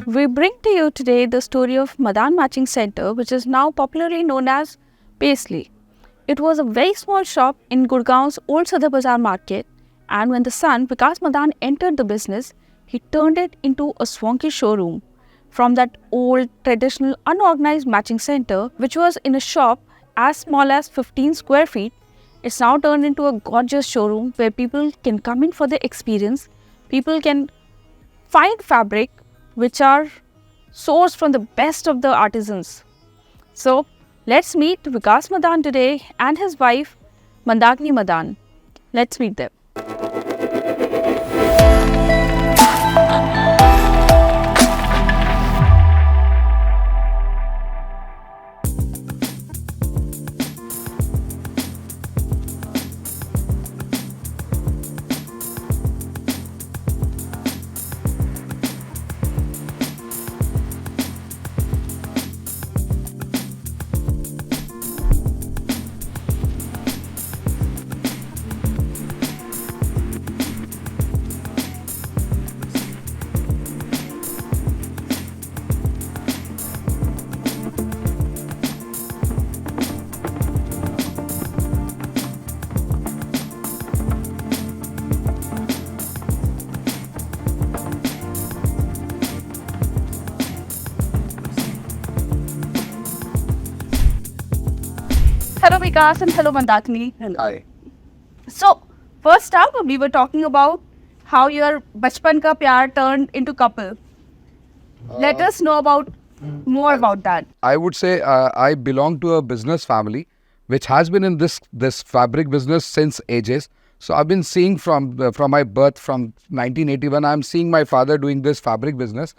We bring to you today the story of Madan Matching Center, which is now popularly known as Paisley. It was a very small shop in Gurgaon's old Sadar Bazaar market, and when the son Vikas Madan entered the business, he turned it into a swanky showroom. From that old, traditional, unorganized matching center, which was in a shop as small as 15 square feet, it's now turned into a gorgeous showroom where people can come in for the experience. People can find fabric which are sourced from the best of the artisans. So, let's meet Vikas Madan today and his wife Mandakini Madan. Let's meet them. Hello Vikas and hello Mandakini. Hi. So, first up, we were talking about how your bachpan ka pyar turned into couple. Let us know more about that. I would say I belong to a business family which has been in this fabric business since ages. So I've been seeing from my birth, from 1981, I'm seeing my father doing this fabric business.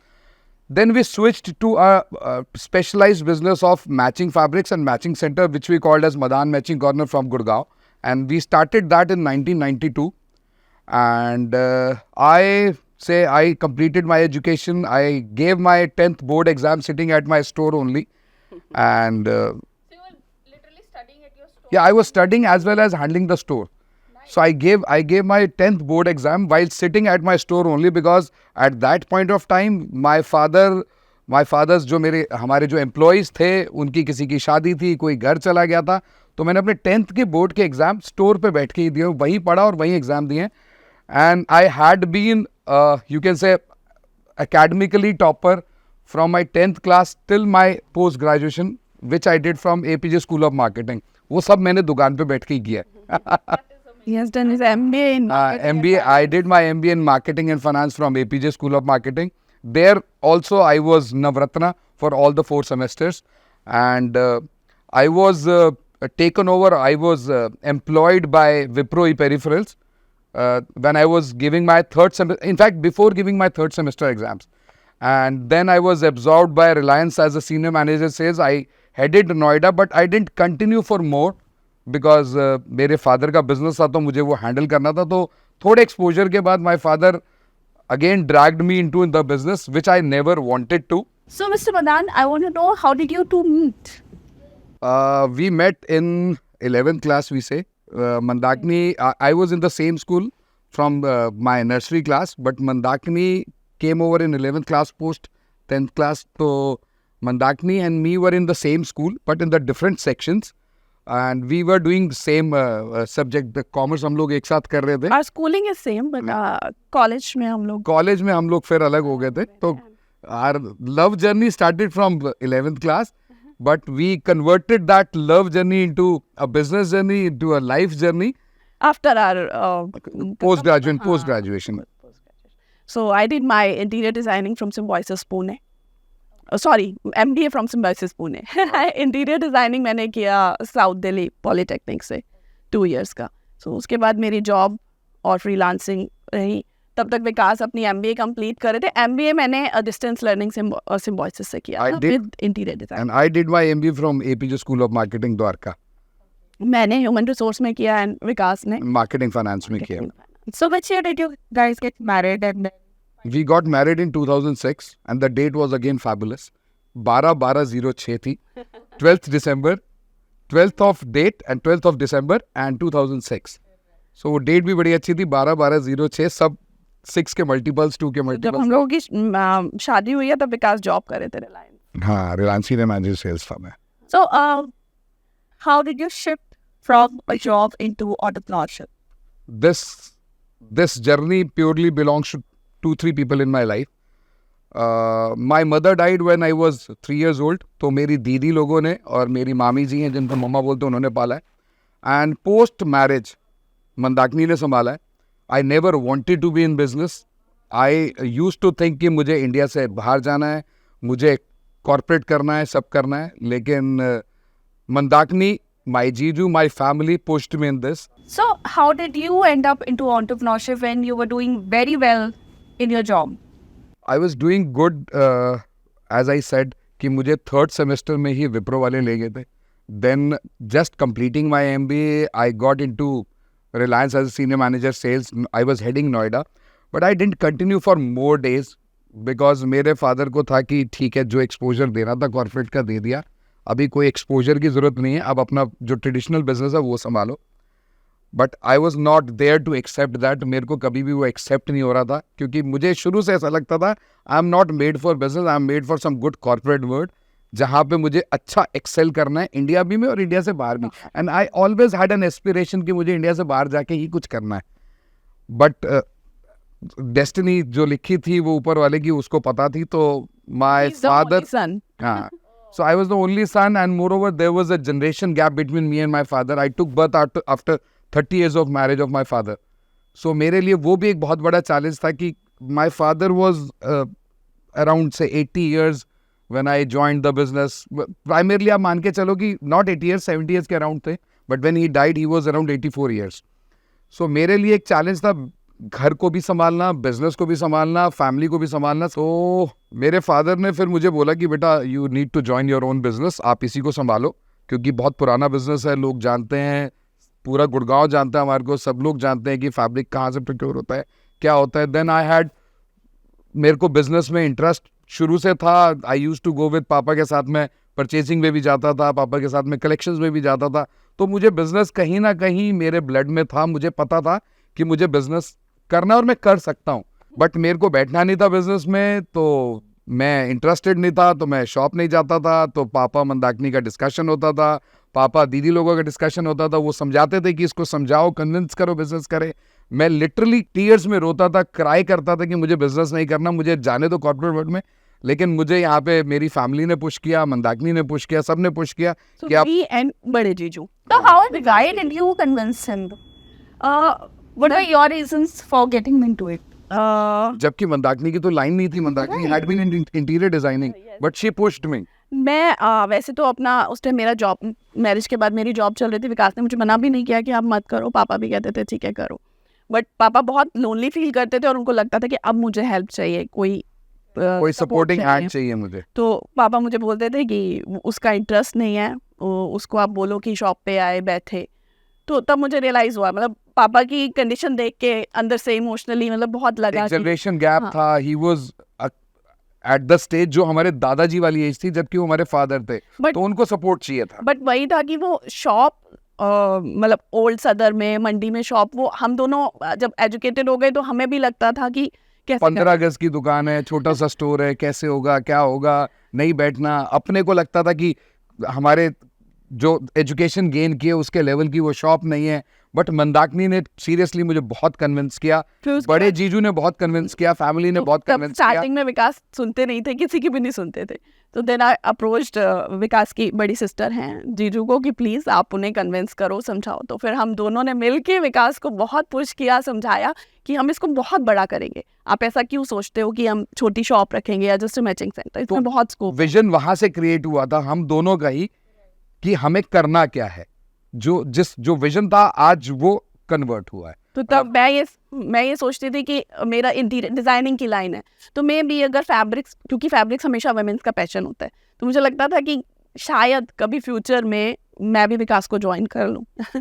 Then we switched to a specialized business of matching fabrics and matching center, which we called as Madan Matching Corner from Gurgaon. And we started that in 1992. And I completed my education. I gave my 10th board exam sitting at my store only. And So, you were literally studying at your store? yeah, I was studying as well as handling the store. So I gave my 10th board exam while sitting at my store only, because at that point of time my father's जो हमारे जो employees थे, उनकी किसी की शादी थी, कोई घर चला गया था, तो मैंने अपने 10th के बोर्ड के एग्जाम स्टोर पे बैठ के ही दिए, वहीं पढ़ा और वहीं एग्जाम दिए. And I had been you can say academically topper from my 10th class till my post graduation, which I did from APJ School of Marketing. वो सब मैंने दुकान पे बैठ के ही किया. He has done his MBA in MBA, I did my MBA in Marketing and Finance from APJ School of Marketing. There also I was Navratna for all the 4 semesters. And I was taken over, I was employed by Wipro E-Peripherals when I was giving my 3rd semester, in fact before giving my 3rd semester exams. And then I was absorbed by Reliance as a senior manager sales. I headed Noida, but I didn't continue for more. Because मेरे father का business था तो मुझे वो handle करना था, तो थोड़े एक्सपोजर के बाद my father again dragged me into in the business which I never wanted to. So, Mr. Madan, I want to know, how did you two meet? We met in 11th class, we say. Mandakini, I was in the same school from my nursery class, but Mandakini came over in 11th class post 10th class. So Mandakini and me were in the same school, but in the different sections. And we were doing same subject, the commerce हम लोग एक साथ कर रहे थे. Our schooling is same, but college में हम लोग कॉलेज में हम लोग फिर अलग हो गए थे. तो our love journey started from 11th class, but we converted that love journey into a business journey, into a life journey after our post graduation. So I did my interior designing from Symbiosis Pune. Sorry, MBA from Symbiosis Pune. Interior designing मैंने किया south Delhi polytechnic से 2 years का. So उसके बाद मेरी job और freelancing रही. तब तक विकास अपनी MBA कंप्लीट कर रहे थे. MBA मैंने डिस्टेंस लर्निंग सिम्बॉयसिस से किया with interior design. And I did my MBA from APJ School of Marketing Dwarka. मैंने ह्यूमन रिसोर्स में किया एंड विकास ने मार्केटिंग फाइनेंस में किया. So which year did you guys get married and We got married in 2006 and the date was again fabulous. 12/12/06 थी. 12th December, 12th of date and 12th of December and 2006. So वो date भी बड़ी अच्छी थी. 12/12/06 सब 6 के multiples, 2 के जब मल्टीपल्स। हम लोगों की शादी हुई है तब विकास जॉब कर रहे थे रिलायंस। हाँ, रिलायंस सीनियर मैनेजर सेल्स था मैं। So, how did you shift from a job into entrepreneurship? This journey purely belongs to 2-3 people in my life. My mother died when I was 3 years old. तो मेरी दीदी लोगों ने और मेरी मामी जी हैं जिनको मम्मा बोलते हैं, उन्होंने पाला है। एंड पोस्ट मैरिज मंदाकिनी ने संभाला है। I never wanted to be in business. I use to think कि मुझे इंडिया से बाहर जाना है, मुझे कॉर्पोरेट करना है, सब करना है। लेकिन Mandakini, my Jiju, my family pushed me in this. So, how did you end up into entrepreneurship when you were doing very well in your job? I was doing good, as I said, कि मुझे third semester में ही विप्रो वाले ले गए थे. Then just completing my MBA, I got into Reliance as a senior manager sales. I was heading Noida, but I didn't continue for more days because मेरे father को था कि ठीक है, जो एक्सपोजर देना था कॉर्पोरेट का दे दिया, अभी कोई एक्सपोजर की ज़रूरत नहीं है, अब अपना जो ट्रेडिशनल बिजनेस है वो संभालो. But I was not there to accept that. मेरे को कभी भी वो एक्सेप्ट नहीं हो रहा था, क्योंकि मुझे शुरू से ऐसा लगता था I am not made for business, I am made for some good corporate world, जहाँ पे मुझे अच्छा एक्सेल करना है, इंडिया भी में और इंडिया से बाहर भी. And I always had an aspiration कि मुझे इंडिया से बाहर जाके ही कुछ करना है. बट डेस्टिनी जो लिखी थी वो ऊपर वाले की उसको पता थी. तो माई फादर, हाँ, so I was the only son, and moreover there was a generation gap between me and my father. I took birth after 30 years of marriage of my father. So मेरे लिए वो भी एक बहुत बड़ा challenge था कि my father was around say 80 years when I joined the business. Primarily आप मान के चलो कि not 80 years, 70 years के around थे, but when he died he was around 84 years. So मेरे लिए एक चैलेंज था, घर को भी संभालना, बिजनेस को भी संभालना, फैमिली को भी संभालना. तो मेरे फादर ने फिर मुझे बोला कि बेटा you need to join your own business, आप इसी को संभालो, क्योंकि बहुत पुराना बिजनेस है, लोग जानते हैं, पूरा गुड़गांव जानता है हमारे को, सब लोग जानते हैं कि फैब्रिक कहाँ से प्रोक्योर होता है, क्या होता है. देन आई हैड, मेरे को बिजनेस में इंटरेस्ट शुरू से था. आई यूज टू गो विद पापा के साथ में परचेजिंग में भी जाता था, पापा के साथ में कलेक्शंस में भी जाता था. तो मुझे बिजनेस कहीं ना कहीं मेरे ब्लड में था. मुझे पता था कि मुझे बिजनेस करना और मैं कर सकता हूँ, बट मेरे को बैठना नहीं था बिजनेस में. तो मैं इंटरेस्टेड नहीं था, तो मैं शॉप नहीं जाता था. तो पापा मंदाकिनी का डिस्कशन होता था, पापा दीदी लोगों का डिस्कशन होता था, वो समझाते थे कि इसको समझाओ, कन्विंस करो बिजनेस करे. मैं लिटरली टीयर्स में रोता था, क्राई करता था कि मुझे बिजनेस नहीं करना, मुझे जाने दो कॉर्पोरेट वर्ल्ड में. लेकिन मुझे यहाँ पे मेरी फैमिली ने पुश किया, मंदाकिनी ने पुश किया, सब ने पुश किया कि आप. एंड बड़े जीजू. So how did you convince him? What are your reasons for getting into it? जबकि मंदाकिनी की तो लाइन नहीं थी. Mandakini had been in interior designing, but she pushed me. मैं वैसे तो अपना उस टाइम मेरा जॉब, मैरिज के बाद मेरी जॉब चल रही थी. विकास ने मुझे मना भी नहीं किया कि आप मत करो, पापा भी कहते थे ठीक है करो. बट पापा बहुत लोनली फील करते थे और उनको लगता था कि अब मुझे हेल्प चाहिए, कोई सपोर्टिंग हैंड चाहिए मुझे. तो पापा मुझे बोलते थे कि उसका इंटरेस्ट नहीं है, उसको आप बोलो कि शॉप पे आए बैठे. तो तब मुझे रियलाइज हुआ, मतलब पापा की कंडीशन देख के अंदर से इमोशनली मतलब बहुत लगा. जनरेशन गैप था. He was at the stage जो हमारे दादाजी वाली एज थी, जबकि वो हमारे फादर थे. तो उनको सपोर्ट चाहिए था. बट वही था कि वो शॉप मतलब ओल्ड सदर में, मंडी में शॉप, वो हम दोनों जब एजुकेटेड हो गए तो हमें भी लगता था कि 15 गज की दुकान है, छोटा सा स्टोर है, कैसे होगा, क्या होगा, नहीं बैठना. अपने को लगता था कि हमारे जो एजुकेशन गेन किए उसके लेवल की वो शॉप नहीं है. बट मंदाकिनी ने सीरियसली मुझे बहुत कन्विंस किया, बड़े जीजू ने बहुत कन्विंस किया, फैमिली ने बहुत कन्विंस किया. स्टार्टिंग में विकास सुनते नहीं थे, किसी की भी नहीं सुनते थे. तो देन आई अप्रोच्ड विकास की बड़ी सिस्टर हैं जीजू को कि प्लीज़ आप उन्हें कन्विंस करो, समझाओ. तो फिर हम दोनों ने मिलके विकास को बहुत पुश किया, समझाया कि हम इसको बहुत बड़ा करेंगे. आप ऐसा क्यों सोचते हो कि हम छोटी शॉप रखेंगे या जस्ट मैचिंग सेंटर, इसमें बहुत स्कोप. विजन वहां से क्रिएट हुआ था हम दोनों का ही कि हमें करना क्या है. जो विजन था आज वो कन्वर्ट हुआ है. तो तब मैं ये सोचती थी कि मेरा इंटीरियर डिजाइनिंग की लाइन है, तो मैं भी अगर फैब्रिक्स, क्योंकि फैब्रिक्स हमेशा वुमेन्स का पैशन होता है, तो मुझे लगता था कि शायद कभी फ्यूचर में मैं भी विकास को ज्वाइन कर लूं.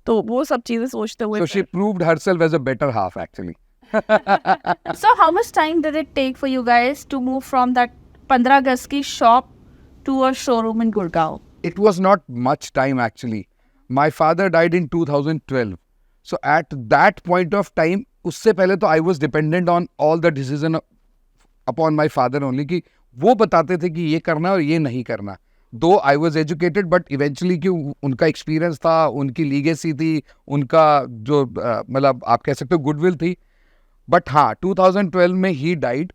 तो वो सब चीजें सोचते हुए. So she proved herself as a better half actually. So how much time did it take for you guys to move from that 15 गज की shop to a showroom in Gurgaon? It was not much time actually. My father died in 2012. So at that point of time, उससे पहले तो I was dependent on all the decision upon my father only, कि वो बताते थे कि ये करना और ये नहीं करना. दो I was educated but eventually कि उनका एक्सपीरियंस था, उनकी लीगेसी थी, उनका जो मतलब आप कह सकते हो गुडविल थी. बट हाँ, 2012 में ही डाइड.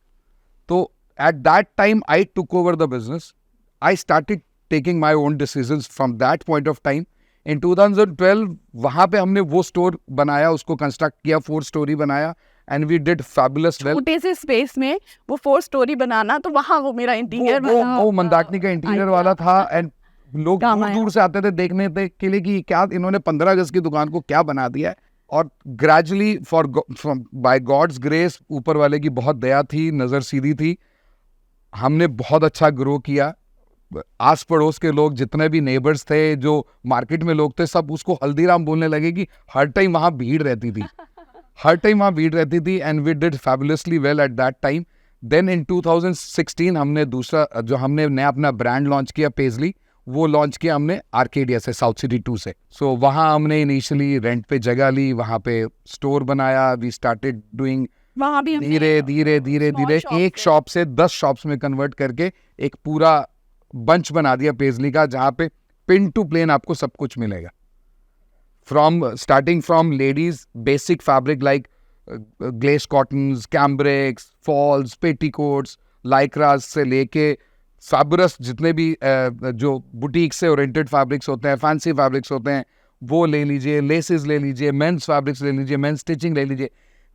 तो at that time I took over the business. I started taking my own decisions from that point of time. In 2012 वहाँ पे हमने वो स्टोर बनाया, उसको कंस्ट्रक्ट किया, 4 स्टोरी बनाया and we did fabulous well. छोटे से स्पेस में वो 4 स्टोरी बनाना, तो वहाँ वो मेरा इंटीरियर वो मंदाकिनी का इंटीरियर वाला था. एंड लोग दूर दूर से आते थे देखने के लिए कि क्या इन्होंने 15 गज की दुकान को क्या बना दिया है. और ग्रेजुअली बाय गॉड्स ग्रेस, ऊपर वाले की बहुत दया थी, नजर सीधी थी, हमने बहुत अच्छा ग्रो किया. आस पड़ोस के लोग, जितने भी नेबर्स थे, जो मार्केट में लोग थे, सब उसको हल्दीराम बोलने लगे कि हर टाइम वहाँ भीड़ रहती थी, हर टाइम वहाँ भीड़ रहती थी. And we did fabulously well at that time. Then in 2016 हमने दूसरा जो हमने नया अपना ब्रांड लॉन्च किया, पेजली, वो लॉन्च किया हमने आर्केडिया से, साउथ सिटी 2 से. सो वहाँ हमने इनिशियली रेंट पे जगह ली, वहाँ पे स्टोर बनाया. वी स्टार्टेड डूइंग वहाँ भी धीरे धीरे धीरे धीरे एक शॉप से 10 शॉप्स में कन्वर्ट करके एक पूरा बंच बना दिया पेजली का, जहाँ पे पिन टू प्लेन आपको सब कुछ मिलेगा. Starting from ladies basic fabric like glace cottons, cambrics, falls, petticoats, lycras से लेके फैबुलस जितने भी जो बुटीक से ओरिएंटेड फैब्रिक्स होते हैं, फैंसी फैब्रिक्स होते हैं, वो ले लीजिए, लेसेस ले लीजिए, मेंस फैब्रिक्स ले लीजिए, मेंस स्टिचिंग ले लीजिए.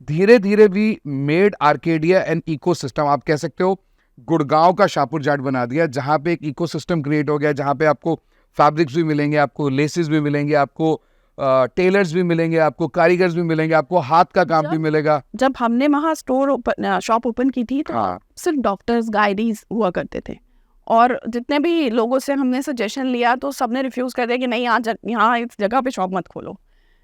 धीरे धीरे we made Arcadia an ecosystem. आप कह सकते हो गुड़गांव का शाहपुर जाट बना दिया, जहाँ पे एक इकोसिस्टम क्रिएट हो गया, जहाँ पे आपको फैब्रिक्स भी मिलेंगे, आपको लेसेस भी मिलेंगे, आपको टेलर्स भी मिलेंगे, आपको कारीगर्स भी मिलेंगे, आपको हाथ का काम भी मिलेगा. जब हमने वहाँ शॉप ओपन की थी, तो सिर्फ डॉक्टर्स, गाइडीज हुआ करते थे. और जितने भी लोगों से हमने सजेशन लिया, तो सबने रिफ्यूज कर दिया कि नहीं, यहाँ इस जगह पे शॉप मत खोलो.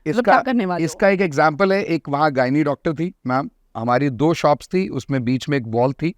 इसका एक एग्जाम्पल है. एक वहाँ गायनी डॉक्टर थी मैम, हमारी 2 शॉप्स थी, उसमें बीच में एक वॉल थी,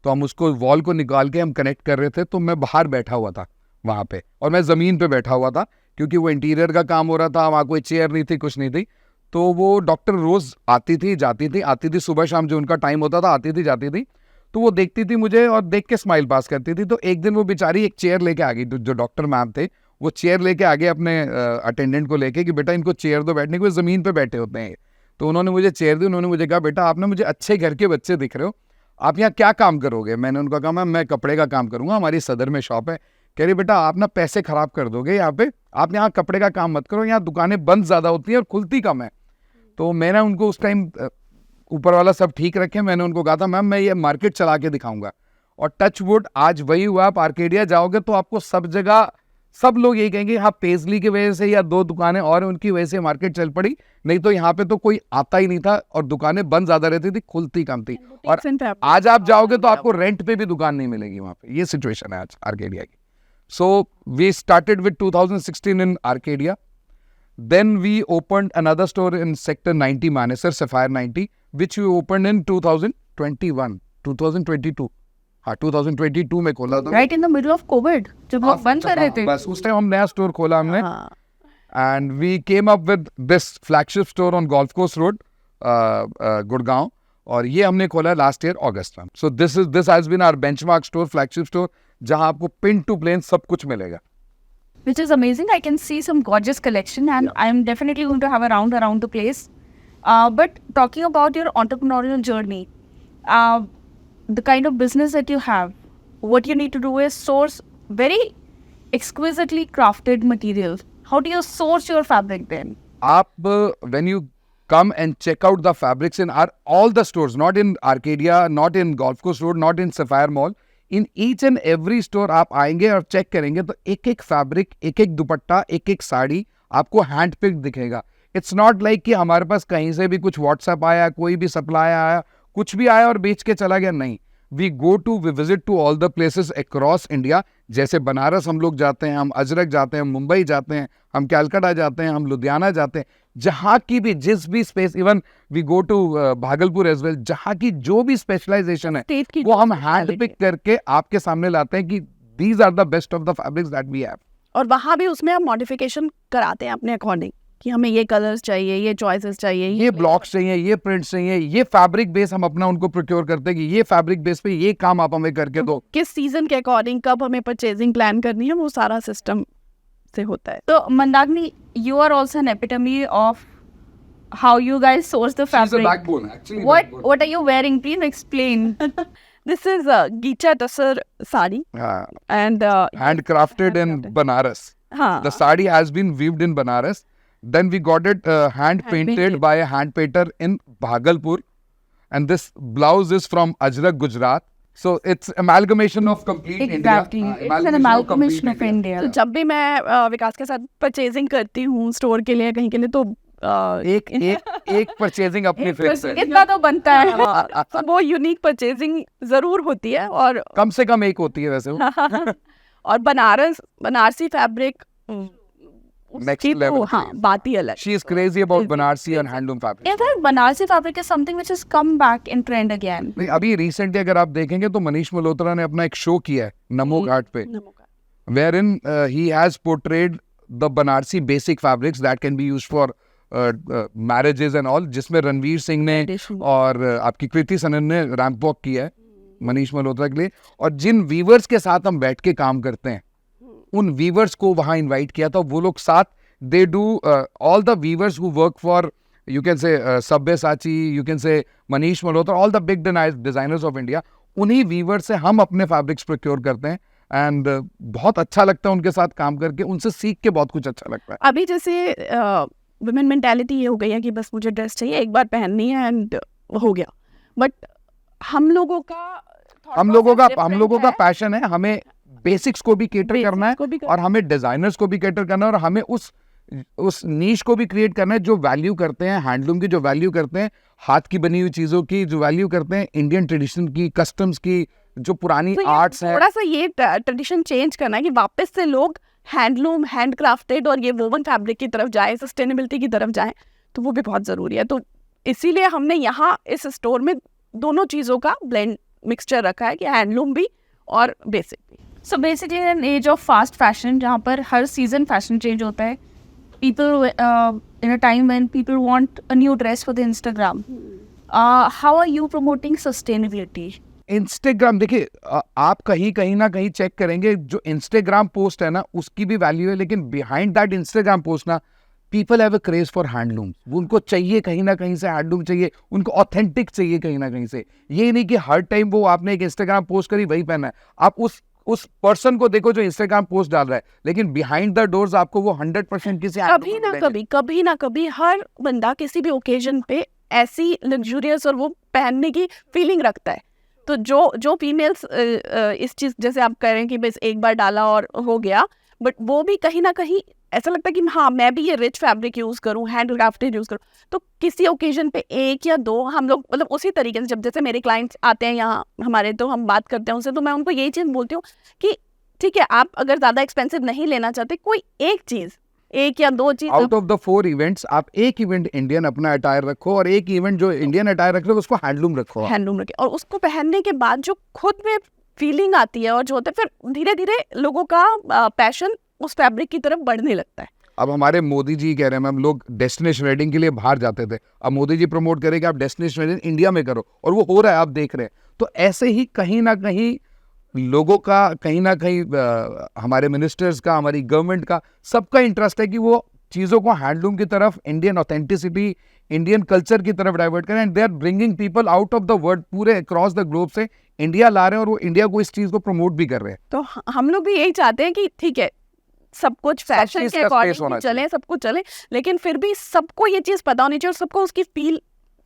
तो हम उसको वॉल को निकाल के हम कनेक्ट कर रहे थे. तो मैं बाहर बैठा हुआ था वहाँ पे, और मैं ज़मीन पे बैठा हुआ था, क्योंकि वो इंटीरियर का काम हो रहा था, वहाँ कोई चेयर नहीं थी, कुछ नहीं थी. तो वो डॉक्टर रोज़ आती थी, जाती थी, आती थी सुबह शाम, जो उनका टाइम होता था, आती थी, जाती थी. तो वो देखती थी मुझे और देख के स्माइल पास करती थी. तो एक दिन वो बेचारी एक चेयर लेके आ गई, जो डॉक्टर मैम थे, वो चेयर लेके आगे अपने अटेंडेंट को लेके कि बेटा इनको चेयर दो बैठने को, ज़मीन पे बैठे होते हैं. तो उन्होंने मुझे चेयर दी. उन्होंने मुझे कहा, बेटा आप ना मुझे अच्छे घर के बच्चे दिख रहे हो, आप यहाँ क्या काम करोगे? मैंने उनको कहा, मैम मैं कपड़े का काम करूँगा, हमारी सदर में शॉप है. कह रही, बेटा आप ना पैसे खराब कर दोगे यहाँ पे, आप यहाँ कपड़े का काम मत करो, यहाँ दुकानें बंद ज़्यादा होती हैं और खुलती कम है. तो मैंने उनको उस टाइम, ऊपर वाला सब ठीक रखे, मैंने उनको कहा था, मैम मैं ये मार्केट चला के दिखाऊंगा. और टच वुड आज वही हुआ. आप आर्केडिया जाओगे तो आपको सब जगह सब लोग यही कहेंगे, हाँ पेजली की वजह से या 2 दुकानें और उनकी वजह से मार्केट चल पड़ी, नहीं तो यहाँ पे तो कोई आता ही नहीं था, और दुकानें बंद ज्यादा रहती थी, खुलती कम थी. और आज आप जाओगे तो आपको रेंट पे भी दुकान नहीं मिलेगी वहाँ पे. ये सिचुएशन है आज आर्केडिया की. So we started with 2016 in Arcadia. Then we opened another store in Sector 90 Manesar, Sapphire 90, which we opened in 2022. हाँ 2022 में खोला था. Right in the middle of Covid, जब लोग बंद कर रहे थे. बस उस टाइम हम नया स्टोर खोला हमने. And we came up with this flagship store on golf course road, Gurgaon, और ये हमने खोला लास्ट ईयर अगस्त में. So this has been our benchmark store, flagship store, जहां आपको पिन टू प्लेन सब कुछ मिलेगा. Which is amazing. I can see some gorgeous collection, and I am definitely going to have a round around the place. But talking about your entrepreneurial journey, the kind of business that you have, what you need to do is source very exquisitely crafted materials. How do you source your fabric then? When you come and check out the fabrics in all the stores, not in Arcadia, not in Golf Course Road, not in Sapphire Mall, in each and every store आप आएंगे और check करेंगे तो एक एक fabric, एक एक दुपट्टा, एक एक साड़ी आपको हैंड पिक दिखेगा. इट्स नॉट लाइक कि हमारे पास कहीं से भी कुछ व्हाट्सएप आया, कोई भी सप्लाई आया, कुछ भी आया और बेच के चला गया. नहीं, we visit to all the places across India. जैसे बनारस हम लोग जाते हैं, हम अजरक जाते हैं, मुंबई जाते हैं, हम कैलकाटा जाते हैं, हम लुधियाना जाते हैं, जहाँ की भी जिस भी space, even we go to Bhagalpur as well, जहाँ की जो भी स्पेशलाइजेशन है वो हम हैंड पिक करके आपके सामने लाते हैं कि these are the best of the fabrics that we have. और वहाँ भी उसमें हम मॉडिफिकेशन कराते हैं अपने अकॉर्डिंग. कि हमें ये कलर्स चाहिए, ये चॉइसेस चाहिए, ये ब्लॉक्स चाहिए, ये प्रिंट्स चाहिए, ये फैब्रिक बेस हम अपना उनको प्रोक्योर करते हैं कि ये फैब्रिक बेस पे ये काम आप हमें करके दो। किस सीजन के अकॉर्डिंग कब हमें परचेजिंग प्लान करनी है, वो सारा सिस्टम से होता है। So, Mandagni, you are also an epitome of how you guys source the She's a fabric. backbone, actually. What are you wearing? Please explain. This is a Geecha Tasar sari हाँ, and handcrafted in Banaras. हाँ, The sari has been weaved in Banaras. Then we got it hand painted Hand-painted. by a hand painter in Bhagalpur. And this blouse is from Ajrak, Gujarat. So it's amalgamation of complete Exactly. India. It's an amalgamation of India. तो जब भी मैं विकास के साथ purchasing करती हूँ store के लिए कहीं के लिए, तो एक परचेजिंग अपनी फिक्स है। इतना तो बनता है. हाँ, तो वो यूनिक परचेजिंग जरूर होती है। और कम से कम एक होती है वैसे वो। और बनारसी फैब्रिक Next level. हाँ, बात ही अलग। She is crazy about Banarsi and handloom fabric. In fact, Banarsi fabric is something which has come back in trend again. नहीं, अभी रिसेंटली अगर आप देखेंगे तो मनीष मल्होत्रा ने अपना एक शो किया है नमो घाट पे, wherein he has portrayed the Banarsi basic fabrics that can be used for marriages and all, जिसमें रणवीर सिंह ने और आपकी कृति सनन ने रैंप वॉक किया है मनीष मल्होत्रा के लिए। और जिन वीवर्स के साथ हम बैठ के काम करते हैं उन वीवर्स को वहाँ इनवाइट किया था। वो लोग साथ they do all the weavers who work for you can say Sabyasachi, you can say Manish Malhotra, all the big designers of India, उन्हीं वीवर से हम अपने फैब्रिक्स प्रोक्योर करते हैं। एंड बहुत अच्छा लगता है उनके साथ काम करके, उनसे सीख के बहुत कुछ अच्छा लगता है। अभी जैसे वुमेन मेंटालिटी ये हो गई है कि बस मुझे ड्रेस चाहिए, एक बार पहननी है एंड हो गया। बट हम लोगों का पैशन है, हमें बेसिक्स को भी केटर करना है और हमें डिजाइनर्स को भी केटर करना है और हमें उस नीश को भी क्रिएट करना है जो वैल्यू करते हैं हैंडलूम की, जो वैल्यू करते हैं हाथ की बनी हुई चीजों की, जो वैल्यू करते हैं इंडियन ट्रेडिशन की, कस्टम्स की, जो पुरानी आर्ट्स हैं। थोड़ा सा ये ट्रेडिशन चेंज करना है कि वापस से लोग हैंडलूम, हैंडक्राफ्टेड और ये वोवन फैब्रिक की तरफ जाए, सस्टेनेबिलिटी की तरफ जाए, तो वो भी बहुत ज़रूरी है। तो इसीलिए हमने यहाँ इस स्टोर में दोनों चीज़ों का ब्लेंड मिक्सचर रखा है कि हैंडलूम भी और बेसिक भी। So basically, in an age of fast fashion, जहाँ पर हर season fashion change होता है, people in a time when people want a new dress for the Instagram, how are you promoting sustainability? Instagram देखिए, आप कहीं ना कहीं चेक करेंगे जो इंस्टाग्राम पोस्ट है ना उसकी भी वैल्यू है, लेकिन बिहाइंड दैट इंस्टाग्राम पोस्ट ना people have a craze for handloom. उनको चाहिए कहीं ना कहीं से हैंडलूम चाहिए, उनको ऑथेंटिक चाहिए कहीं ना कहीं से। ये नहीं कि हर टाइम वो आपने एक इंस्टाग्राम पोस्ट करी वही पहना है। आप उस पर्सन को देखो जो इंस्टाग्राम पोस्ट डाल रहा है, लेकिन बिहाइंड द डोर्स आपको वो 100% किसी कभी ना कभी हर बंदा किसी भी ओकेजन पे ऐसी लग्जूरियस और वो पहनने की फीलिंग रखता है। तो जो फीमेल्स इस चीज जैसे आप कह रहे हैं कि बस एक बार डाला और हो गया, बट वो भी कहीं ना कहीं ऐसा लगता है कि हाँ मैं भी ये रिच फैब्रिक यूज करूँ, हैंड क्राफ्टेड यूज करूँ। तो किसी ओकेजन पे एक या दो हम लोग मतलब उसी तरीके से, जब जैसे मेरे क्लाइंट्स आते हैं यहाँ हमारे, तो हम बात करते हैं उनसे, तो मैं उनको यही चीज़ बोलती हूँ कि ठीक है, आप अगर ज़्यादा एक्सपेंसिव नहीं लेना चाहते, कोई एक चीज़, एक या दो चीज, आउट ऑफ द 4 इवेंट्स आप एक इवेंट इंडियन अपना अटायर रखो और एक इवेंट जो इंडियन अटायर रख लो उसको हैंडलूम रखो, हैंडलूम रखे। और उसको पहनने के बाद जो खुद में फीलिंग आती है और जो होता है, फिर धीरे धीरे लोगों का पैशन उस फैब्रिक की तरफ बढ़ने लगता है। अब हमारे मोदी जी कह रहे हैं, हम लोग डेस्टिनेशन वेडिंग के लिए बाहर जाते थे, अब मोदी जी प्रमोट करें कि आप डेस्टिनेशन वेडिंग इंडिया में करो, और वो हो रहा है, आप देख रहे हैं। तो ऐसे ही कहीं ना कहीं लोगों का, कहीं ना कहीं हमारे मिनिस्टर्स का, हमारी गवर्नमेंट का, सबका इंटरेस्ट है कि वो चीज़ों को हैंडलूम की तरफ, इंडियन ऑथेंटिसिटी, इंडियन कल्चर की तरफ डाइवर्ट करें। And they are bringing people out of the world, पूरे अक्रॉस द ग्लोब से इंडिया ला रहे हैं, और वो इंडिया को इस चीज़ को प्रमोट भी कर रहे हैं। तो हम लोग भी यही चाहते हैं कि ठीक है, सब कुछ फैशन के अकॉर्डिंग चले, सब कुछ चले, लेकिन फिर भी सबको ये चीज़ पता होनी चाहिए और सबको उसकी फील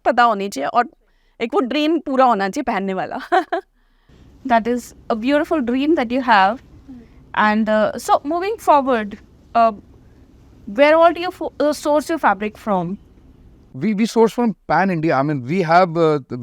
पता होनी चाहिए, और एक वो ड्रीम पूरा होना चाहिए पहनने वाला। That is a beautiful dream that you have. And so moving forward, where all do you source your fabric from? We source from pan India. I mean, we have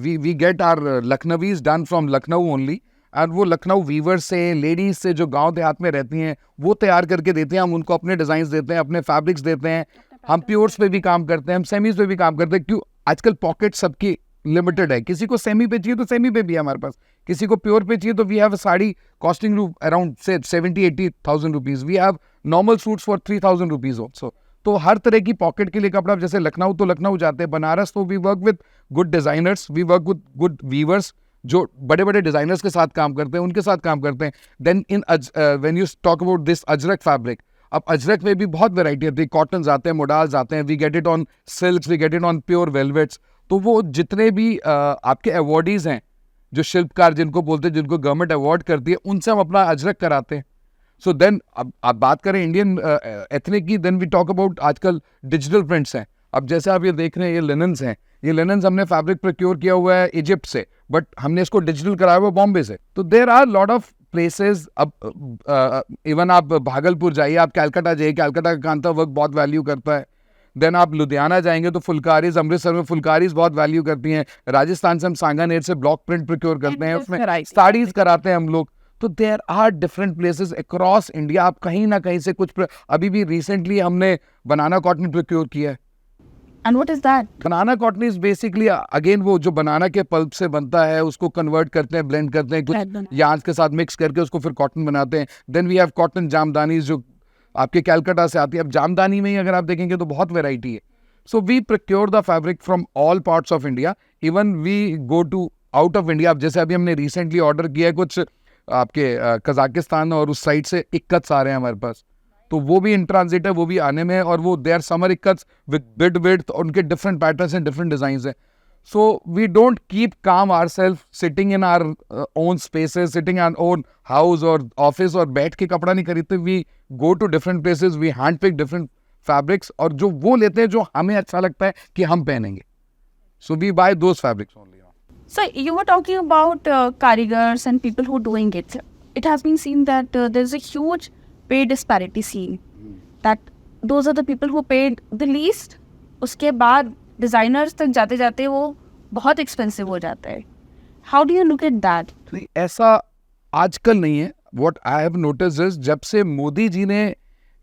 we get our Lucknowis done from Lucknow only. और वो Lucknow Weaver से, ladies से जो गांव देहात में रहती हैं, वो तैयार करके देते हैं, हम उनको अपने डिजाइन देते हैं, अपने फैब्रिक्स देते हैं। हम प्योर्स पे भी काम करते हैं, हम सेमीज पे भी काम करते हैं। क्यों, आजकल पॉकेट सबकी लिमिटेड है, किसी को सेमी पे चाहिए तो सेमी पे भी है हमारे पास, किसी को प्योर पे चाहिए तो we have a sari costing around से 70-80,000 rupees, we have normal suits for 3,000 rupees also. तो हर तरह की पॉकेट के लिए कपड़ा, जैसे लखनऊ तो लखनऊ जाते हैं, बनारस तो we work with good designers, we work with good weavers जो बड़े बड़े डिजाइनर्स के साथ काम करते हैं, उनके साथ काम करते हैं. Then in when you talk about this ajrakh fabric, अब अजरक में भी बहुत वेराइटी आती है, कॉटन्स आते हैं, मोडाल्स आते हैं, we get it on silks, we get it on pure velvets. तो वो जितने भी आपके अवॉर्डीज हैं, जो शिल्पकार जिनको बोलते हैं, जिनको गवर्नमेंट अवार्ड करती है, उनसे हम अपना अजरक कराते हैं. सो देन अब आप बात करें इंडियन एथनिक की, देन वी टॉक अबाउट आजकल डिजिटल प्रिंट्स हैं. अब जैसे आप ये देख रहे हैं, ये लिनन्स हैं, ये लिनन्स हमने फैब्रिक प्रोक्योर किया हुआ है इजिप्ट से, बट हमने इसको डिजिटल कराया हुआ बॉम्बे से. तो there are lot of places. अब इवन आप भागलपुर जाइए, आप कैलकाटा जाइए, कैलकाटा का कांता वर्क बहुत वैल्यू करता है. देन आप लुधियाना जाएंगे तो फुलकारीज, अमृतसर में फुलकारीज बहुत वैल्यू करती हैं. राजस्थान से हम सांगानेर से ब्लॉक प्रिंट प्रोक्योर करते हैं, उसमें साड़ीज कराते हैं हम लोग. तो there are different places across India. आप कहीं ना कहीं से कुछ अभी भी रिसेंटली हमने बनाना कॉटन प्रोक्योर किया है. And what is that? Banana cotton is basically again वो जो बनाना के पल्प से बनता है, उसको कन्वर्ट करते हैं, ब्लेंड करते हैं, कुछ यार्न के साथ मिक्स करके उसको फिर कॉटन बनाते हैं. Then we have cotton jamdani जो आपके कैलकाटा से आती है. अब जामदानी में ही अगर आप देखेंगे तो बहुत वेराइटी है. So we procure the fabric from all parts of India, even we go to out of India. अब जैसे अभी हमने रिसेंटली ऑर्डर किया है कुछ आपके कजाकिस्तान और उस साइड से इक्कत्स आ रहे हैं हमारे पास, तो वो भी इन ट्रांजिट है, वो भी आने में है. और वो they are summer ikats with bid width, उनके different patterns and different designs हैं. So we don't keep come our self sitting in our own spaces, sitting in own house और ऑफिस और बैठ के कपड़ा नहीं खरीदते. We go to different places, we hand pick different fabrics, और जो वो लेते हैं जो हमें अच्छा लगता है कि हम पहनेंगे. So we buy those fabrics only. So you were talking about karigars and people who are doing it. It has been seen that there's a huge pay disparity seen. That those are the people who paid the least. उसके बाद designers तक जाते जाते वो बहुत expensive हो जाता है. How do you look at that? नहीं, ऐसा आजकल नहीं है. What I have noticed is जब से मोदी जी ने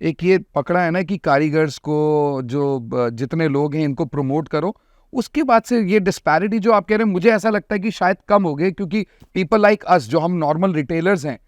एक ये पकड़ा है ना कि कारीगर्स को, जो जितने लोग हैं इनको प्रमोट करो, उसके बाद से ये डिस्पैरिटी जो आप कह रहे हैं, मुझे ऐसा लगता है कि शायद कम हो गए. क्योंकि पीपल लाइक अस, जो हम नॉर्मल रिटेलर्स हैं,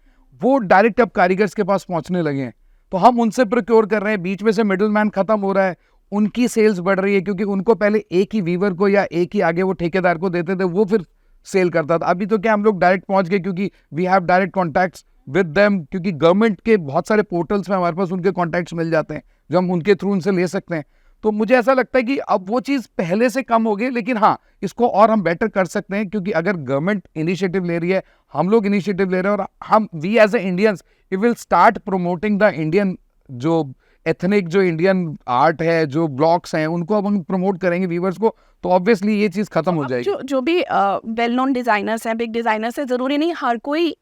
वो डायरेक्ट अब कारीगर्स के पास पहुंचने लगे हैं. तो हम उनसे प्रोक्योर कर रहे हैं, बीच में से मिडिल मैन खत्म हो रहा है, उनकी सेल्स बढ़ रही है. क्योंकि उनको पहले एक ही वीवर को या एक ही आगे वो ठेकेदार को देते थे, वो फिर सेल करता था. अभी तो क्या हम लोग डायरेक्ट पहुंच गए, क्योंकि we have direct contacts with them. क्योंकि गवर्नमेंट के बहुत सारे पोर्टल्स में हमारे पास उनके कॉन्टैक्ट्स मिल जाते हैं, जो हम उनके थ्रू उनसे ले सकते हैं. तो मुझे ऐसा लगता है कि अब वो चीज़ पहले से कम हो गई, लेकिन हाँ, इसको और हम बेटर कर सकते हैं. क्योंकि अगर गवर्नमेंट इनिशिएटिव ले रही है, हम लोग इनिशिएटिव ले रहे हैं, और हम we as a Indians we will start promoting the Indian, जो एथनिक, जो इंडियन आर्ट है, जो ब्लॉक्स हैं, उनको अब हम प्रमोट करेंगे व्यूवर्स को, तो ऑब्वियसली ये चीज़ खत्म हो जाएगी. जो भी वेल नोन डिजाइनर्स हैं, बिग डिजाइनर्स हैं, जरूरी नहीं हर कोई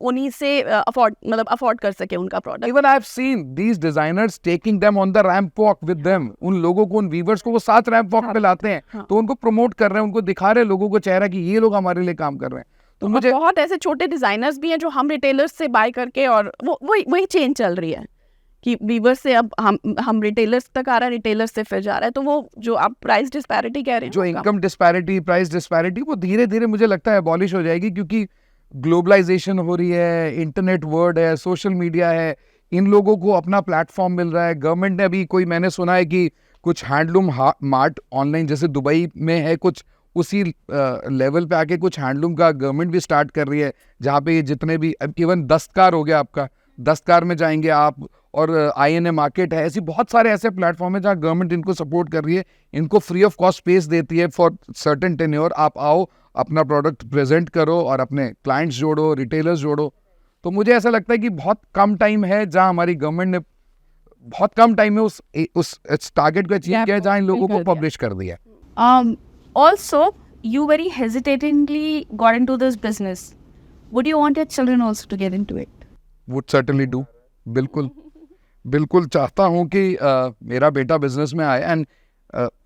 उन्हीं से अफोर्ड कर सके उनका product. Even I have seen these designers taking them on the ramp walk with them. उन लोगों को, उन वीवर्स को वो साथ रैंप वॉक पे लाते हैं. तो उनको प्रमोट कर रहे हैं, उनको दिखा रहे हैं लोगों को चेहरा कि ये लोग हमारे लिए काम कर रहे हैं. तो मुझे बहुत ऐसे छोटे डिजाइनर्स भी हैं जो हम रिटेलर्स से बाय करके, और वो वही चेंज चल रही है कि वीवर से अब हम रिटेलर्स तक आ रहा है, रिटेलर्स से फिर जा रहा है. तो वो जो आप प्राइस डिस्पैरिटी कह रहे हैं, जो इनकम डिस्पैरिटी, प्राइस डिस्पैरिटी, वो धीरे धीरे मुझे लगता है अबॉलिश हो जाएगी. क्योंकि ग्लोबलाइजेशन हो रही है, इंटरनेट वर्ल्ड है, सोशल मीडिया है, इन लोगों को अपना प्लेटफॉर्म मिल रहा है. गवर्नमेंट ने अभी मैंने सुना है कि कुछ हैंडलूम मार्ट ऑनलाइन, जैसे दुबई में है, कुछ उसी लेवल पे आके कुछ हैंडलूम का गवर्नमेंट भी स्टार्ट कर रही है, जहाँ पे जितने भी, इवन दस्तकार हो गया आपका, दस्तकार में जाएंगे आप, और INA मार्केट है, ऐसी बहुत सारे ऐसे प्लेटफॉर्म है जहाँ गवर्नमेंट इनको सपोर्ट कर रही है, इनको फ्री ऑफ कॉस्ट स्पेस देती है फॉर सर्टेन टेन्योर. आप आओ, अपना प्रोडक्ट प्रेजेंट करो और अपने क्लाइंट्स जोड़ो, रिटेलर्स जोड़ो. तो मुझे ऐसा लगता है कि बहुत कम टाइम है जहाँ हमारी गवर्नमेंट ने बहुत कम टाइम में उस टारगेट को अचीव किया है, जहाँ इन लोगों को पब्लिश कर दिया. Also, you very hesitatingly got into this business. Would you want your children also to get into it? Would certainly do. बिल्कुल चाहता हूँ कि मेरा बेटा बिजनेस में आए. एंड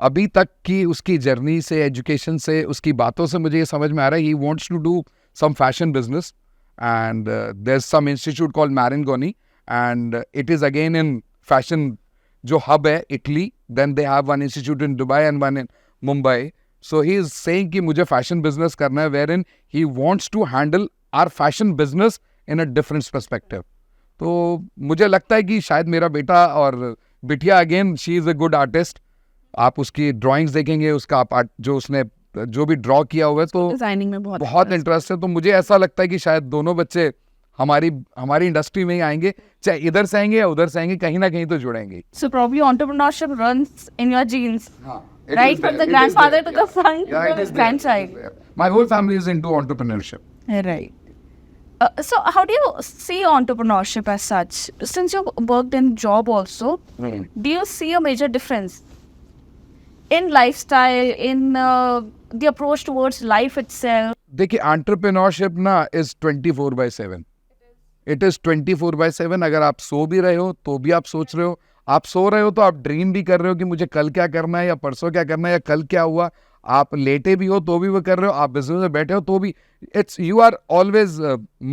अभी तक की उसकी जर्नी से, एजुकेशन से, उसकी बातों से मुझे ये समझ में आ रहा है he wants to do some fashion business. And there is some institute called Marangoni, and it is again in fashion जो हब है Italy. Then they have one institute in Dubai and one in Mumbai. So he is saying कि मुझे fashion business करना है, where in he wants to handle our fashion business in a different perspective. तो मुझे लगता है कि शायद मेरा बेटा और बिटिया again she is a good artist. आप उसकी ड्राइंग्स देखेंगे, उसका आप जो उसने जो भी ड्रॉ किया हुआ है तो डिजाइनिंग में बहुत इंटरेस्ट है. तो मुझे ऐसा लगता है कि शायद दोनों बच्चे हमारी इंडस्ट्री में ही आएंगे, चाहे इधर से आएंगे या उधर से आएंगे, कहीं ना कहीं तो जुड़ेंगे. So probably entrepreneurship runs in your genes, It right is from there, the it is grandfather there, to the son yeah, to it the is there, grandchild. it is there. My whole family is into entrepreneurship. Right. So how do you see entrepreneurship as such? Since you've worked in job also, do you see a major difference in lifestyle, in the approach towards life itself? देखिए entrepreneurship ना is 24/7. It is 24/7. अगर आप सो भी रहे हो तो भी आप सोच रहे हो, आप सो रहे हो तो आप ड्रीम भी कर रहे हो कि मुझे कल क्या करना है या परसों क्या करना है या कल क्या हुआ. आप लेटे भी हो तो भी वो कर रहे हो, आप बिजनेस में बैठे हो तो भी. It's you are always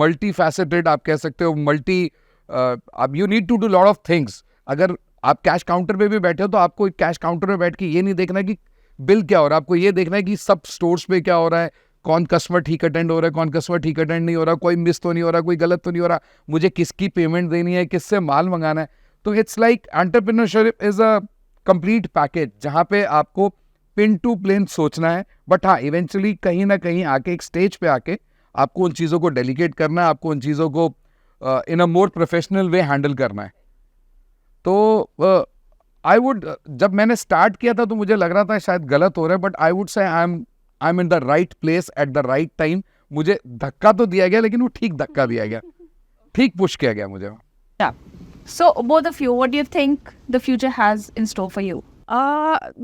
multifaceted. आप कह सकते हो मल्टी, अब you need to do lot of things. अगर आप कैश काउंटर पे भी बैठे हो तो आपको कैश काउंटर पे बैठ के ये नहीं देखना कि बिल क्या हो रहा है, आपको ये देखना है कि सब स्टोर्स पे क्या हो रहा है, कौन कस्टमर ठीक अटेंड हो रहा है, कौन कस्टमर ठीक अटेंड नहीं हो रहा, कोई मिस तो नहीं हो रहा, कोई गलत तो नहीं हो रहा, मुझे किसकी पेमेंट देनी है, किससे माल मंगाना है. तो it's like entrepreneurship is a complete package जहाँ पे आपको पिन टू प्लेन सोचना है. बट हाँ, इवेंचुअली कहीं ना कहीं आके एक स्टेज पे आके आपको उन चीज़ों को डेलीगेट करना है, आपको उन चीज़ों को इन अ मोर प्रोफेशनल वे हैंडल करना है. तो जब मैंने स्टार्ट किया था तो मुझे लग रहा था शायद गलत हो रहा है, but I would say I am in the right place at the right time. मुझे धक्का तो दिया गया लेकिन वो ठीक धक्का दिया गया, ठीक पुश किया गया मुझे. Yeah. So both of you, what do you think the future has in store for you?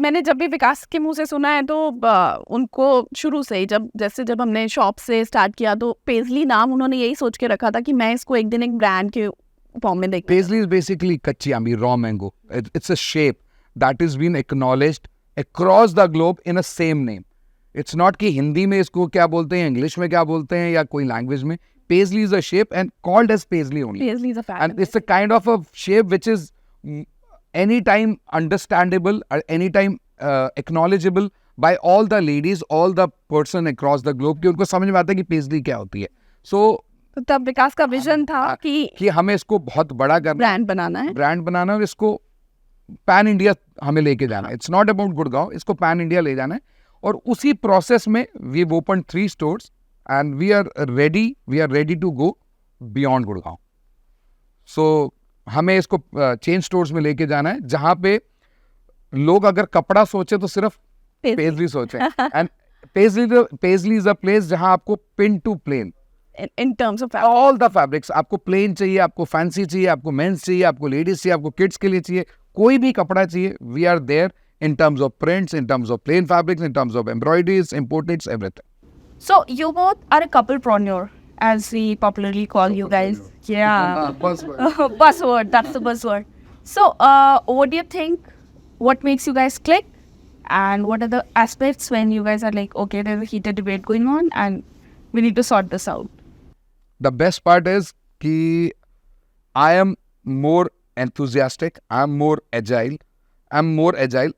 मैंने जब भी विकास के मुंह से सुना है तो उनको शुरू से ही जब हमने शॉप से स्टार्ट किया तो पेजली नाम उन्होंने यही सोच के रखा था कि मैं इसको एक दिन एक ब्रांड के फॉर्म में देखूं. Paisley is basically कच्ची आमी, raw mango. It's a shape that has been acknowledged across the globe in a same name. It's not कि हिंदी में इसको क्या बोलते हैं, इंग्लिश में क्या बोलते हैं या कोई लैंग्वेज में. Paisley is a shape and called as Paisley only. Paisley is a fact. And it's a kind of a shape which is anytime understandable or anytime acknowledgeable by all the ladies, all the person across the globe कि उनको समझ में आता है कि Paisley क्या होती है. So तो तब विकास का विजन था कि हमें इसको बहुत बड़ा करना, ब्रांड बनाना है, और इसको पैन इंडिया हमें लेके जाना है. इट्स नॉट अबाउट गुड़गांव, इसको पैन इंडिया ले जाना है. और उसी प्रोसेस में we have open 3 stores and we are ready to go beyond Gurgaon. सो हमें इसको चेन स्टोर्स में लेके जाना है जहाँ पे लोग अगर कपड़ा सोचे तो सिर्फ पेजली सोचे. And Paisley is a place जहाँ आपको pin to plain in terms of all the fabrics, आपको प्लेन चाहिए, आपको फैंसी चाहिए, आपको मेंस चाहिए, आपको लेडीज चाहिए, आपको किड्स के लिए चाहिए, कोई भी कपड़ा चाहिए, we are there in terms of prints, in terms of plain fabrics, in terms of embroideries, imported, everything. So you both are a couplepreneur, as we popularly call you guys. Yeah. Buzzword, that's the buzzword. So what do you think, what makes you guys click, and what are the aspects when you guys are like, okay, there's a heated debate going on and we need to sort this out? The best part is कि I am more enthusiastic, I'm more agile,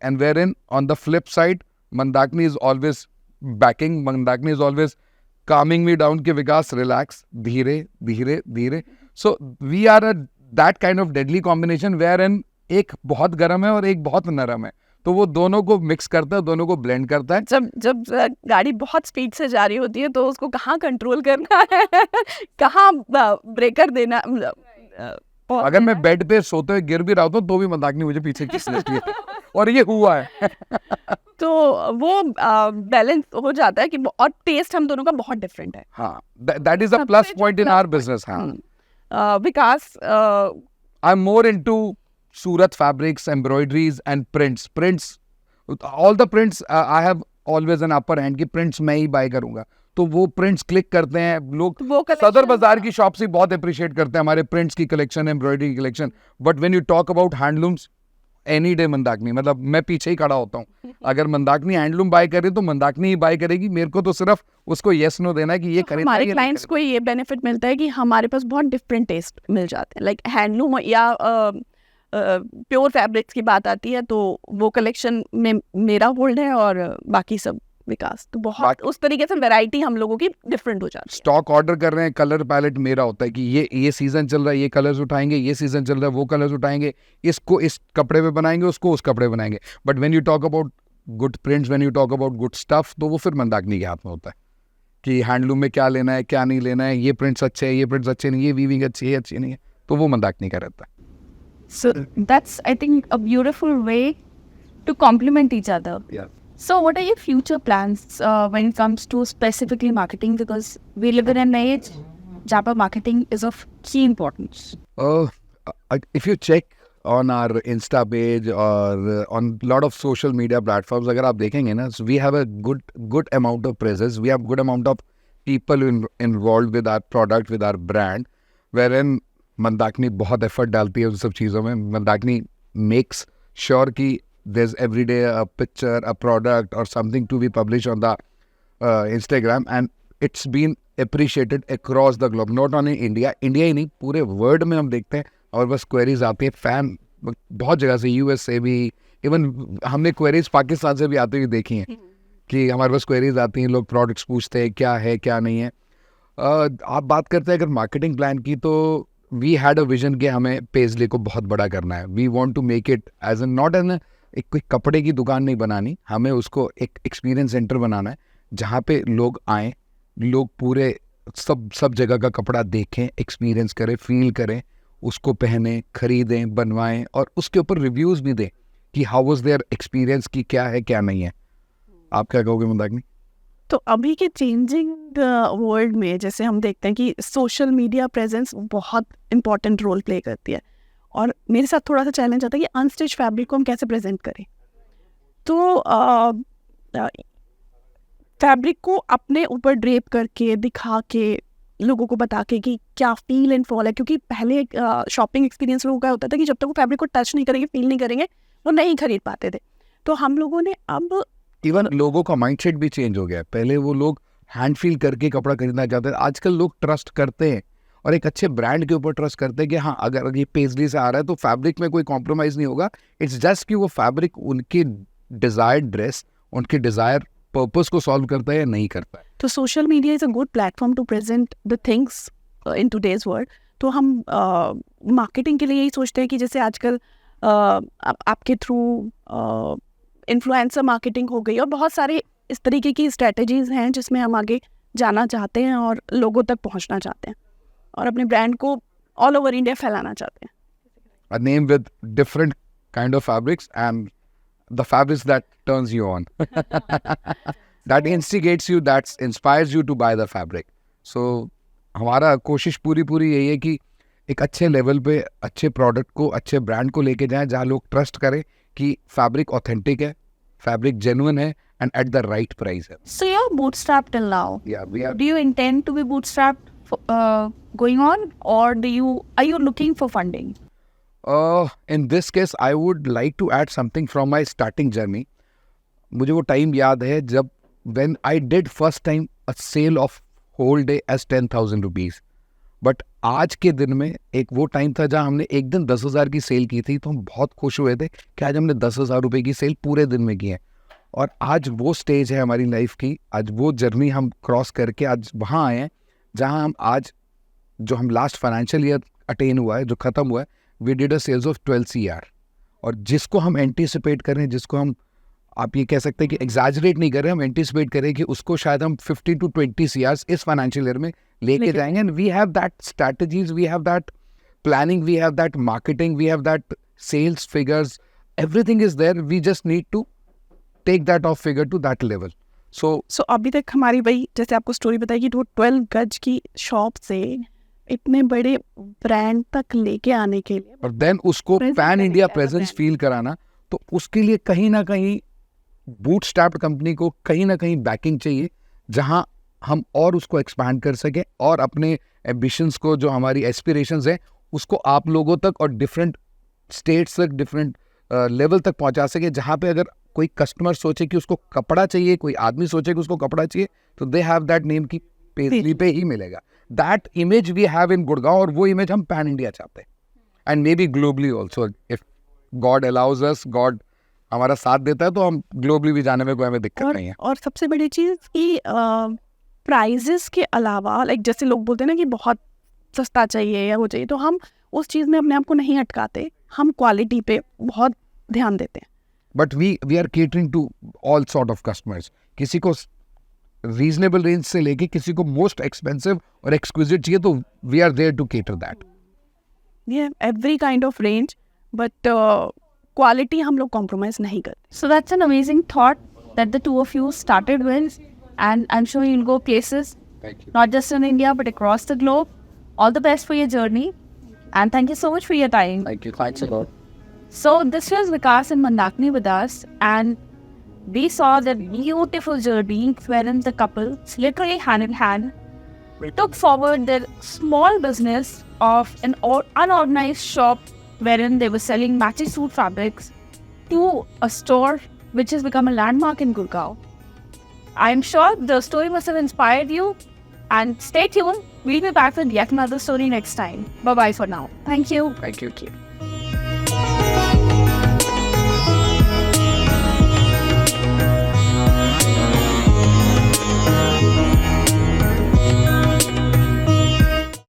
and wherein on the flip side, Mandakini is always backing, Mandakini is always calming me down कि विकास relax, धीरे. So we are that kind of deadly combination wherein एक बहुत गर्म है और एक बहुत नरम है, तो वो दोनों को मिक्स करता है, दोनों को ब्लेंड करता है. जब गाड़ी बहुत स्पीड से जा रही होती है तो उसको कहाँ कंट्रोल करना है, कहाँ ब्रेकर देना. अगर मैं बेड पे सोते हुए गिर भी रहा हूँ तो भी मंदाकिनी मुझे पीछे खींच लेती है और ये हुआ है. तो वो बैलेंस हो जाता है कि और टेस्ट हम दोनों का बहुत डिफरेंट है. हाँ, that is a plus point in our business. हाँ, Vikas I am more into Surat fabrics, embroideries and prints. All the prints I have always an upper hand कि प्रिंट्स मैं ही बाय करूंगा, तो वो प्रिंट्स क्लिक करते हैं लोग. सदर बाजार की शॉप से बहुत अप्रिशिएट करते हैं हमारे प्रिंट्स की कलेक्शन, एम्ब्रॉयडरी की collection. But when you talk about handlooms, any day Mandakini, मतलब मैं पीछे ही खड़ा होता हूँ. अगर मंदाकिनी हैंडलूम बाय करे तो मंदाकिनी ही बाय करेगी, मेरे को तो सिर्फ उसको येस नो देना है कि ये खरीदना है. हमारे क्लाइंट्स को ये बेनिफिट मिलता है कि हमारे पास बहुत डिफरेंट टेस्ट मिल जाते हैं. लाइक हैंडलूम या प्योर फैब्रिक्स की बात आती है तो वो कलेक्शन में मेरा होल्ड है और बाकी सब विकास, तो बहुत उस तरीके से वैरायटी हम लोगों की डिफरेंट हो जाती है। स्टॉक ऑर्डर कर रहे हैं, कलर पैलेट मेरा होता है कि ये सीजन चल रहा है, ये कलर्स उठाएंगे, ये सीजन चल रहा है, वो कलर्स उठाएंगे, इसको इस कपड़े पे बनाएंगे, उसको उस कपड़े बनाएंगे। But when you talk about good prints, when you talk about good stuff, तो वो फिर मंदाकिनी के हाथ में होता है कि हैंडलूम में क्या लेना है, क्या नहीं लेना है, ये प्रिंट्स अच्छे हैं, ये प्रिंट्स अच्छे नहीं, ये वीविंग अच्छी है, अच्छी नहीं है, तो वो मंदाकिनी का रहता है। So that's, I think, a beautiful way to complement each other. Yeah. So what are your future plans when it comes to specifically marketing? Because we live in an age where marketing is of key importance. If you check on our Insta page or on lot of social media platforms, अगर आप देखेंगे ना, so we have a good amount of presence. We have good amount of people involved with our product, with our brand, wherein Mandakini बहुत effort डालती है उन सब चीज़ों में। मंदाकिनी मेक्स श्योर कि there's every day a picture, a product or something to be published on the Instagram, and it's been appreciated across the globe, not only India ही नहीं, पूरे वर्ल्ड में हम देखते हैं और बस क्वेरीज आती है, फैन बहुत जगह से, यूएस से भी, इवन हमने क्वेरीज पाकिस्तान से भी आती हुई देखी हैं कि हमारे पास क्वेरीज आती हैं, लोग प्रोडक्ट्स पूछते हैं क्या है क्या नहीं है। आप बात करते हैं अगर मार्केटिंग प्लान की, तो वी हैड अ विजन कि हमें पेजली को बहुत बड़ा करना है। We want to make it as an not an एक कोई कपड़े की दुकान नहीं बनानी, हमें उसको एक एक्सपीरियंस सेंटर बनाना है जहाँ पे लोग आएँ, लोग पूरे सब जगह का कपड़ा देखें, एक्सपीरियंस करें, फील करें, उसको पहने, खरीदें, बनवाएं और उसके ऊपर रिव्यूज़ भी दें कि हाउ वाज देयर एक्सपीरियंस, की क्या है क्या नहीं है। आप क्या कहोगे मंदाकिनी? तो अभी के चेंजिंग वर्ल्ड में जैसे हम देखते हैं कि सोशल मीडिया प्रेजेंस बहुत इंपॉर्टेंट रोल प्ले करती है, और मेरे साथ थोड़ा सा चैलेंज आता है कि अनस्टिच फैब्रिक को हम कैसे प्रेजेंट करें। तो फैब्रिक को अपने ऊपर ड्रेप करके, दिखा के, लोगों को बता के कि क्या फील एंड फॉल है, क्योंकि पहले शॉपिंग एक्सपीरियंस लोगों का होता था कि जब तक वो फैब्रिक को टच नहीं करेंगे, फील नहीं करेंगे, वो नहीं खरीद पाते थे। तो हम लोगों ने अब इवन लोगों का माइंडसेट भी चेंज हो गया है। पहले वो लोग हैंड फील करके कपड़ा खरीदना चाहते थे, आजकल लोग ट्रस्ट करते हैं और एक अच्छे ब्रांड के ऊपर ट्रस्ट करते हैं कि हाँ, अगर ये पेजली से आ रहा है तो फैब्रिक में कोई कॉम्प्रोमाइज़ नहीं होगा। इट्स जस्ट कि वो फैब्रिक उनकी डिज़ायर्ड ड्रेस, उनके डिज़ायर पर्पस को सॉल्व करता है या नहीं करता है। तो social media is a good platform to present the things in today's world. तो हम मार्केटिंग के लिए यही सोचते हैं कि जैसे आजकल आपके थ्रू इन्फ्लुएंसर मार्केटिंग हो गई और बहुत सारे इस तरीके की स्ट्रेटजीज हैं जिसमें हम आगे जाना चाहते हैं और लोगों तक पहुंचना चाहते हैं और अपने ब्रांड को ऑल ओवर इंडिया फैलाना चाहते हैं। A name with different kind of fabrics and the fabrics that turns you on. That instigates you, that inspires you to buy the fabric. So हमारा कोशिश पूरी यही है कि एक अच्छे लेवल पे अच्छे प्रोडक्ट को, अच्छे ब्रांड को लेके जाएं जहाँ लोग ट्रस्ट करें कि फैब्रिक ऑथेंटिक है, फैब्रिक जेन्युइन है and at the right price है। So you're bootstrapped till now. Yeah, we are. Do you intend to be bootstrapped going on, or are you looking for funding? In this case, I would like to add something from my starting journey. मुझे वो time याद है जब when I did first time a sale of whole day as 10,000 rupees. But आज के दिन में एक वो टाइम था जहाँ हमने एक दिन 10,000 की सेल की थी, तो हम बहुत खुश हुए थे कि आज हमने 10,000 रुपये की सेल पूरे दिन में की है। और आज वो स्टेज है हमारी लाइफ की, आज वो जर्नी हम क्रॉस करके आज वहाँ आए हैं जहाँ हम आज जो हम लास्ट फाइनेंशियल ईयर अटेन हुआ है, जो ख़त्म हुआ है, we did a sales of 12 CR। और जिसको हम एंटीसिपेट कर रहे हैं, जिसको हम आप ये कह सकते हैं कि एग्जैजरेट नहीं कर रहे हैं, हम एंटीसिपेट करें कि उसको शायद हम 50 to 20 CR इस फाइनेंशियल ईयर में लेके जाएंगे। And we have that strategies, we have that planning, we have that marketing, we have that sales figures, everything is there. We just need to take that of figure to that level. So अभी तक हमारी वही, जैसे आपको story बताई कि वो 12 गज की शॉप से इतने बड़े ब्रांड तक लेके आने के लिए और देन उसको पैन इंडिया प्रेजेंस फील कराना, तो उसके लिए कहीं ना कहीं बूटस्ट्रैप्ड कंपनी को कहीं ना कहीं बैकिंग चाहिए, जहां हम और उसको एक्सपैंड कर सकें और अपने एम्बिशंस को, जो हमारी एस्पिरेशंस हैं, उसको आप लोगों तक और डिफरेंट स्टेट्स तक, डिफरेंट लेवल तक पहुंचा सके। जहां पे अगर कोई कस्टमर सोचे कि उसको कपड़ा चाहिए, कोई आदमी सोचे कि उसको कपड़ा चाहिए, तो दे हैव दैट नेम की पेजली पे ही मिलेगा। That image we have in Gurgaon, और वो इमेज हम पैन इंडिया चाहते हैं, and maybe globally also, if God allows us, God हमारा साथ देता है तो हम ग्लोबली भी जाने में कोई हमें दिक्कत नहीं है. और सबसे बड़ी चीज़ कि प्राइजेस के अलावा लाइक जैसे लोग बोलते हैं ना कि बहुत सस्ता चाहिए या वो चाहिए, तो हम उस चीज़ में अपने आप को नहीं अटकाते, हम क्वालिटी पे बहुत ध्यान देते हैं. But we are catering to all sort of customers. किसी को रीजनेबल रेंज से लेके किसी को मोस्ट एक्सपेंसिव और एक्सक्विजिट चाहिए, तो we are there to cater that. ये every kind of range, but quality हम लोग कॉम्प्रोमाइज़ नहीं करते. So that's an amazing thought that the two of you started with, and I'm sure you'll go places, Thank you. not just in India but across the globe. All the best for your journey, and thank you so much for your time. Thank you. Thanks a lot. So this was Vikas and Mandakini with us, and we saw the beautiful journey wherein the couple, literally hand in hand, took forward their small business of an unorganized shop wherein they were selling matching suit fabrics to a store which has become a landmark in Gurgaon. I am sure the story must have inspired you, and stay tuned. We'll be back with yet another story next time. Bye-bye for now. Thank you. Thank you.